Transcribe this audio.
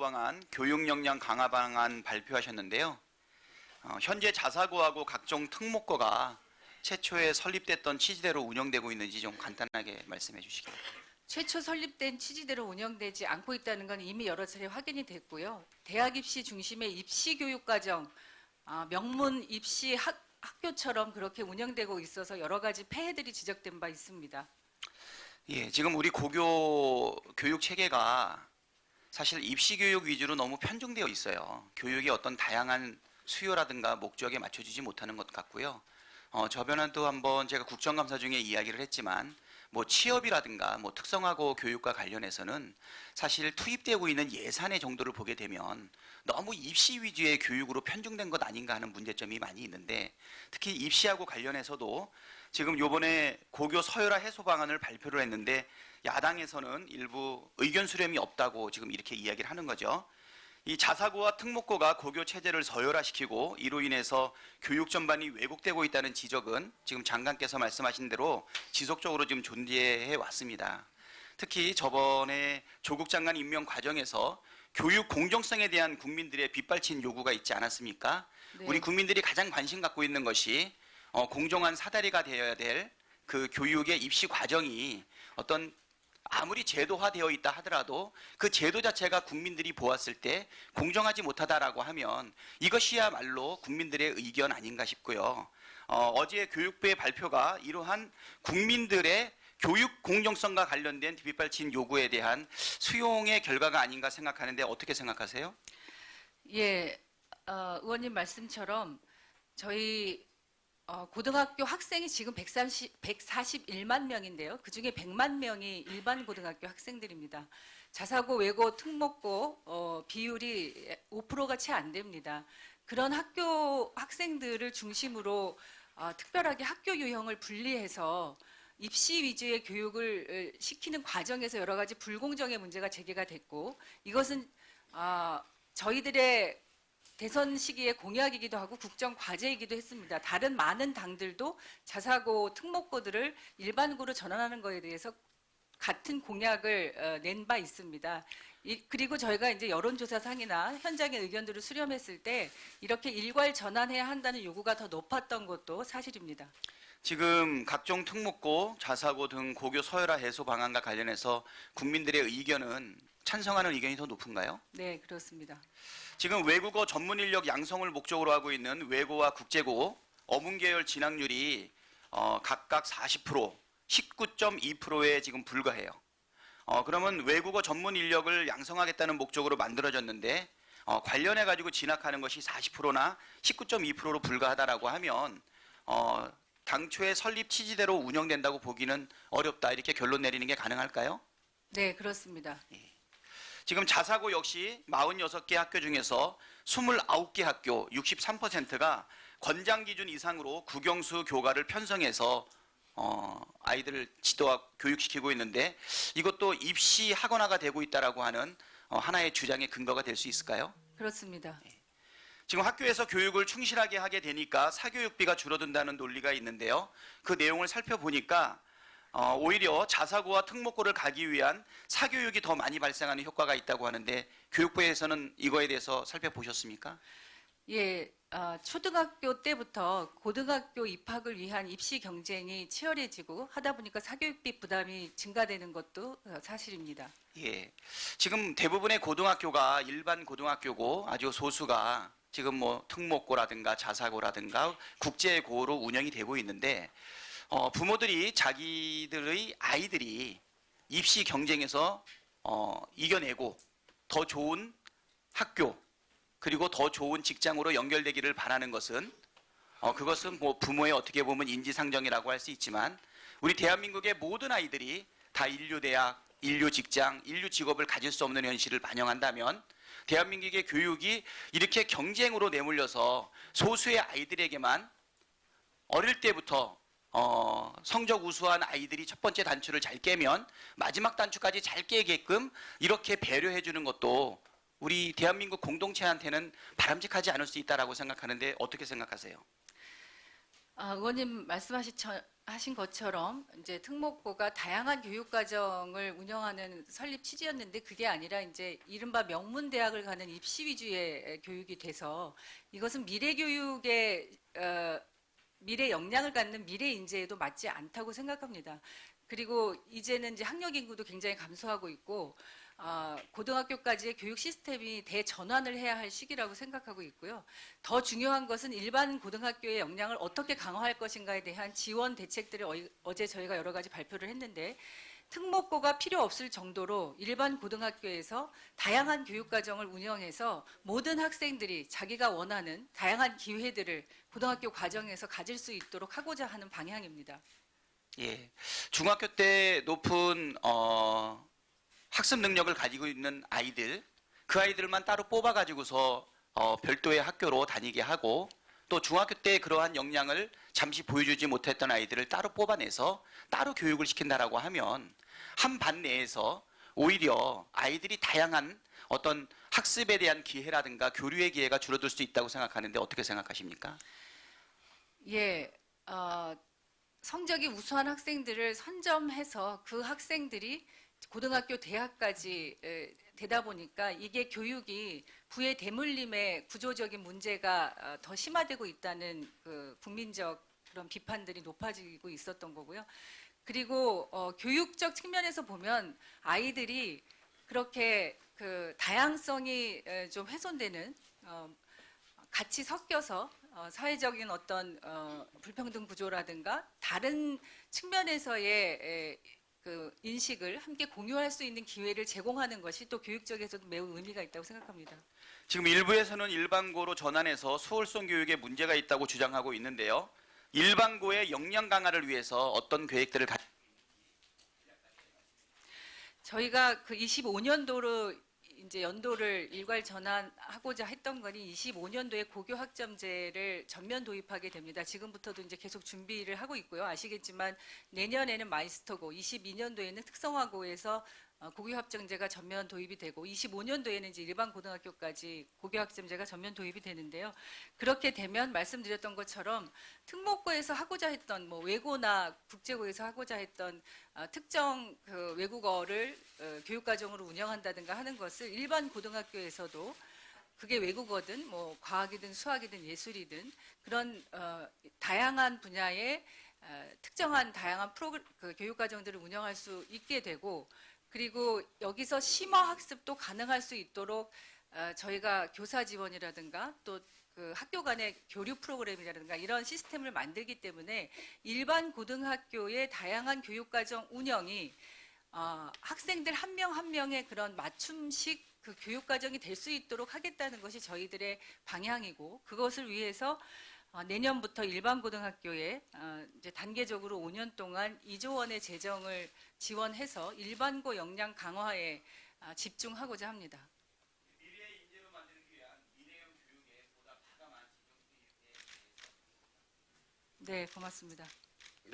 방안, 교육 역량 강화 방안 발표하셨는데요. 현재 자사고하고 각종 특목고가 최초에 설립됐던 취지대로 운영되고 있는지 좀 간단하게 말씀해 주시기 바랍니다. 최초 설립된 취지대로 운영되지 않고 있다는 건 이미 여러 차례 확인이 됐고요. 대학 입시 중심의 입시 교육 과정, 명문 입시 학교처럼 그렇게 운영되고 있어서 여러 가지 폐해들이 지적된 바 있습니다. 예, 지금 우리 고교 교육 체계가 사실 입시 교육 위주로 너무 편중되어 있어요. 교육의 어떤 다양한 수요라든가 목적에 맞춰주지 못하는 것 같고요. 저번에도 한번 제가 국정감사 중에 이야기를 했지만 뭐 취업이라든가 뭐 특성화고 교육과 관련해서는 사실 투입되고 있는 예산의 정도를 보게 되면 너무 입시 위주의 교육으로 편중된 것 아닌가 하는 문제점이 많이 있는데, 특히 입시하고 관련해서도 지금 요번에 고교 서열화 해소 방안을 발표를 했는데 야당에서는 일부 의견 수렴이 없다고 지금 이렇게 이야기를 하는 거죠. 이 자사고와 특목고가 고교 체제를 서열화시키고 이로 인해서 교육 전반이 왜곡되고 있다는 지적은 지금 장관께서 말씀하신 대로 지속적으로 지금 존재해 왔습니다. 특히 저번에 조국 장관 임명 과정에서 교육 공정성에 대한 국민들의 빗발친 요구가 있지 않았습니까? 네. 우리 국민들이 가장 관심 갖고 있는 것이 공정한 사다리가 되어야 될 그 교육의 입시 과정이 어떤 아무리 제도화되어 있다 하더라도 그 제도 자체가 국민들이 보았을 때 공정하지 못하다라고 하면 이것이야말로 국민들의 의견 아닌가 싶고요. 어제 교육부의 발표가 이러한 국민들의 교육 공정성과 관련된 빗발친 요구에 대한 수용의 결과가 아닌가 생각하는데 어떻게 생각하세요? 예, 의원님 말씀처럼 저희 고등학교 학생이 지금 141만 명인데요. 그중에 100만 명이 일반 고등학교 학생들입니다. 자사고, 외고, 특목고 비율이 5%가 채 안 됩니다. 그런 학교 학생들을 중심으로 특별하게 학교 유형을 분리해서 입시 위주의 교육을 시키는 과정에서 여러 가지 불공정의 문제가 제기가 됐고, 이것은 저희들의 대선 시기의 공약이기도 하고 국정 과제이기도 했습니다. 다른 많은 당들도 자사고, 특목고들을 일반고로 전환하는 것에 대해서 같은 공약을 낸 바 있습니다. 그리고 저희가 이제 여론조사상이나 현장의 의견들을 수렴했을 때 이렇게 일괄 전환해야 한다는 요구가 더 높았던 것도 사실입니다. 지금 각종 특목고, 자사고 등 고교 서열화 해소 방안과 관련해서 국민들의 의견은 찬성하는 의견이 더 높은가요? 네, 그렇습니다. 지금 외국어 전문 인력 양성을 목적으로 하고 있는 외고와 국제고 어문계열 진학률이 각각 40%, 19.2%에 지금 불과해요. 그러면 외국어 전문 인력을 양성하겠다는 목적으로 만들어졌는데 관련해 가지고 진학하는 것이 40%나 19.2%로 불과하다라고 하면 당초의 설립 취지대로 운영된다고 보기는 어렵다, 이렇게 결론 내리는 게 가능할까요? 네, 그렇습니다. 지금 자사고 역시 46개 학교 중에서 29개 학교 63%가 권장 기준 이상으로 국영수 교과를 편성해서 아이들을 지도하고 교육시키고 있는데 이것도 입시 학원화가 되고 있다라고 하는 하나의 주장의 근거가 될 수 있을까요? 그렇습니다. 지금 학교에서 교육을 충실하게 하게 되니까 사교육비가 줄어든다는 논리가 있는데요. 그 내용을 살펴보니까 오히려 자사고와 특목고를 가기 위한 사교육이 더 많이 발생하는 효과가 있다고 하는데 교육부에서는 이거에 대해서 살펴보셨습니까? 예, 초등학교 때부터 고등학교 입학을 위한 입시 경쟁이 치열해지고 하다 보니까 사교육비 부담이 증가되는 것도 사실입니다. 예, 지금 대부분의 고등학교가 일반 고등학교고 아주 소수가 지금 뭐 특목고라든가 자사고라든가 국제고로 운영이 되고 있는데 부모들이 자기들의 아이들이 입시 경쟁에서 이겨내고 더 좋은 학교 그리고 더 좋은 직장으로 연결되기를 바라는 것은 그것은 뭐 부모의 어떻게 보면 인지상정이라고 할 수 있지만 우리 대한민국의 모든 아이들이 다 인류대학, 인류직장, 인류직업을 가질 수 없는 현실을 반영한다면 대한민국의 교육이 이렇게 경쟁으로 내몰려서 소수의 아이들에게만 어릴 때부터 성적 우수한 아이들이 첫 번째 단추를 잘 깨면 마지막 단추까지 잘 깨게끔 이렇게 배려해 주는 것도 우리 대한민국 공동체한테는 바람직하지 않을 수 있다라고 생각하는데 어떻게 생각하세요? 의원님 하신 것처럼 이제 특목고가 다양한 교육 과정을 운영하는 설립 취지였는데 그게 아니라 이제 이른바 명문 대학을 가는 입시 위주의 교육이 돼서 이것은 미래 교육의 미래 역량을 갖는 미래 인재에도 맞지 않다고 생각합니다. 그리고 이제는 이제 학력 인구도 굉장히 감소하고 있고 고등학교까지의 교육 시스템이 대전환을 해야 할 시기라고 생각하고 있고요. 더 중요한 것은 일반 고등학교의 역량을 어떻게 강화할 것인가에 대한 지원 대책들을 어제 저희가 여러 가지 발표를 했는데 특목고가 필요 없을 정도로 일반 고등학교에서 다양한 교육 과정을 운영해서 모든 학생들이 자기가 원하는 다양한 기회들을 고등학교 과정에서 가질 수 있도록 하고자 하는 방향입니다. 예, 중학교 때 높은 학습 능력을 가지고 있는 아이들, 그 아이들만 따로 뽑아가지고서 별도의 학교로 다니게 하고 또 중학교 때 그러한 역량을 잠시 보여주지 못했던 아이들을 따로 뽑아내서 따로 교육을 시킨다라고 하면 한 반 내에서 오히려 아이들이 다양한 어떤 학습에 대한 기회라든가 교류의 기회가 줄어들 수 있다고 생각하는데 어떻게 생각하십니까? 예, 성적이 우수한 학생들을 선점해서 그 학생들이 고등학교, 대학까지 되다 보니까 이게 교육이 부의 대물림의 구조적인 문제가 더 심화되고 있다는 그 국민적 그런 비판들이 높아지고 있었던 거고요. 그리고 교육적 측면에서 보면 아이들이 그렇게 그 다양성이 좀 훼손되는 같이 섞여서 사회적인 어떤 불평등 구조라든가 다른 측면에서의 그 인식을 함께 공유할 수 있는 기회를 제공하는 것이 또 교육적에서도 매우 의미가 있다고 생각합니다. 지금 일부에서는 일반고로 전환해서 수월성 교육에 문제가 있다고 주장하고 있는데요. 일반고의 역량 강화를 위해서 어떤 계획들을 저희가 그 25년도로 이제 연도를 일괄 전환하고자 했던 거니 25년도에 고교 학점제를 전면 도입하게 됩니다. 지금부터도 이제 계속 준비를 하고 있고요. 아시겠지만 내년에는 마이스터고, 22년도에는 특성화고에서 고교 학점제가 전면 도입이 되고 25년도에는 이제 일반 고등학교까지 고교 학점제가 전면 도입이 되는데요. 그렇게 되면 말씀드렸던 것처럼 특목고에서 하고자 했던 뭐 외고나 국제고에서 하고자 했던 특정 그 외국어를 교육과정으로 운영한다든가 하는 것을 일반 고등학교에서도 그게 외국어든 뭐 과학이든 수학이든 예술이든 그런 다양한 분야의 특정한 다양한 그 교육과정들을 운영할 수 있게 되고 그리고 여기서 심화 학습도 가능할 수 있도록 저희가 교사 지원이라든가 또 그 학교 간의 교류 프로그램이라든가 이런 시스템을 만들기 때문에 일반 고등학교의 다양한 교육과정 운영이 학생들 한 명 한 명의 그런 맞춤식 그 교육과정이 될 수 있도록 하겠다는 것이 저희들의 방향이고 그것을 위해서 내년부터 일반 고등학교에 이제 단계적으로 5년 동안 2조 원의 재정을 지원해서 일반고 역량 강화에 집중하고자 합니다. 미래의 인재로 만들기 위한 미래형 교육에 보다 과감한 지정 네, 고맙습니다.